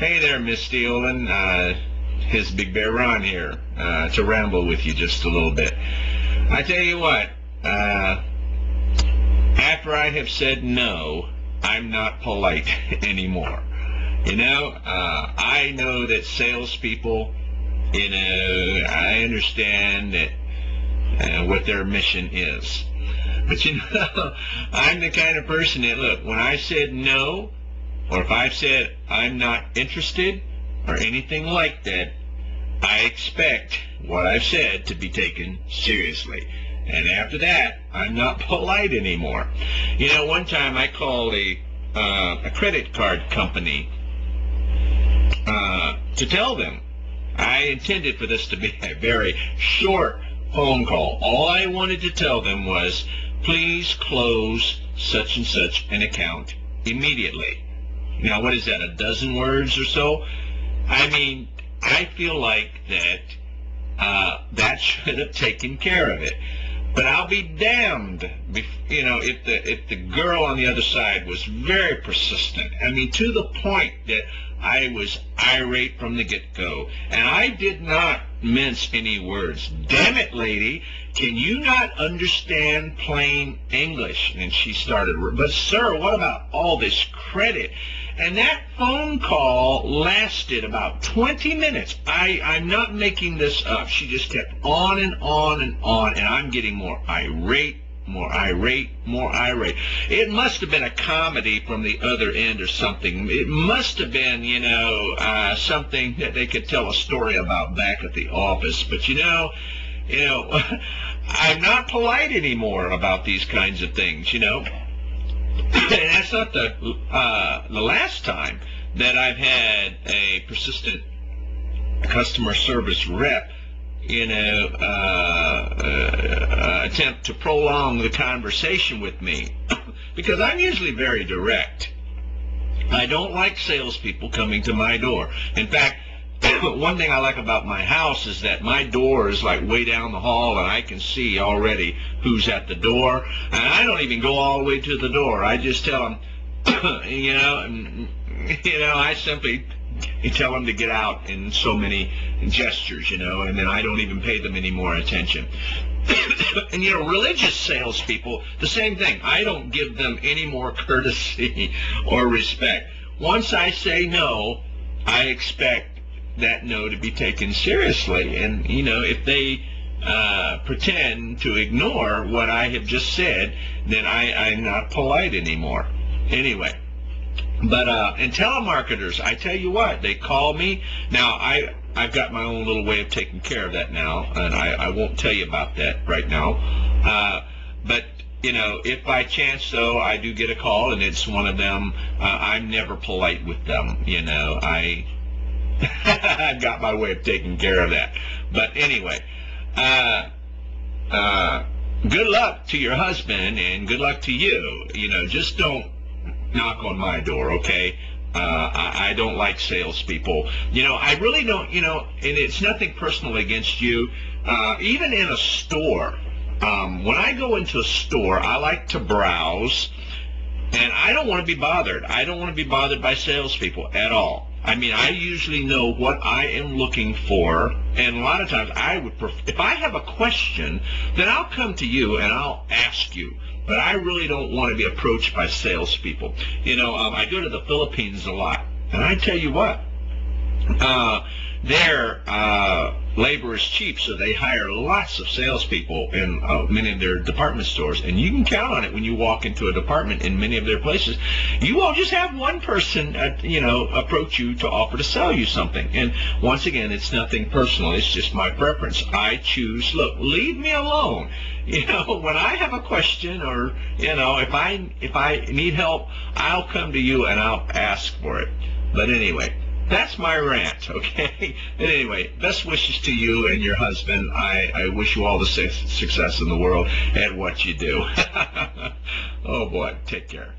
Hey there, Mistyolen. His Big Bear Ron here to ramble with you just a little bit. I tell you what, after I have said no, I'm not polite anymore. I know that salespeople, I understand that what their mission is. But I'm the kind of person that, look, when I said no, or if I've said I'm not interested or anything like that, I expect what I've said to be taken seriously. And after that, I'm not polite anymore. One time I called a credit card company to tell them. I intended for this to be a very short phone call. All I wanted to tell them was, please close such and such an account immediately. Now, what is that, a dozen words or so? I mean, I feel like that should have taken care of it. But I'll be damned, if the girl on the other side was very persistent. I mean, to the point that I was irate from the get-go. And I did not mince any words. Damn it, lady, can you not understand plain English? And she started, but sir, what about all this credit? And that phone call lasted about 20 minutes. I'm not making this up. She just kept on and on and on, and I'm getting more irate, more irate, more irate. It must have been a comedy from the other end or something. It must have been, something that they could tell a story about back at the office. But, I'm not polite anymore about these kinds of things, And that's not the last time that I've had a persistent customer service rep, attempt to prolong the conversation with me, because I'm usually very direct. I don't like salespeople coming to my door. In fact, one thing I like about my house is that my door is like way down the hall, and I can see already who's at the door. And I don't even go all the way to the door. I just tell them, I simply tell them to get out in so many gestures, and then I don't even pay them any more attention. And, religious salespeople, the same thing. I don't give them any more courtesy or respect. Once I say no, I expect that no to be taken seriously. And, if they pretend to ignore what I have just said, then I'm not polite anymore. Anyway, but and telemarketers, I tell you what, they call me. Now, I've got my own little way of taking care of that now, and I won't tell you about that right now. But, if by chance, though, I do get a call and it's one of them, I'm never polite with them. I've got my way of taking care of that. But anyway, good luck to your husband and good luck to you. Just don't knock on my door, okay? I don't like salespeople. I really don't, and it's nothing personal against you. Even in a store, when I go into a store, I like to browse, and I don't want to be bothered. I don't want to be bothered by salespeople at all. I mean, I usually know what I am looking for, and a lot of times I would if I have a question, then I'll come to you and I'll ask you. But I really don't want to be approached by salespeople. I go to the Philippines a lot, and I tell you what, their labor is cheap, so they hire lots of salespeople in many of their department stores, and you can count on it when you walk into a department in many of their places. You won't just have one person, approach you to offer to sell you something. And once again, it's nothing personal. It's just my preference. I choose, look, leave me alone. When I have a question or, if I need help, I'll come to you and I'll ask for it. But anyway, that's my rant, okay? And anyway, best wishes to you and your husband. I wish you all the success in the world at what you do. Oh, boy. Take care.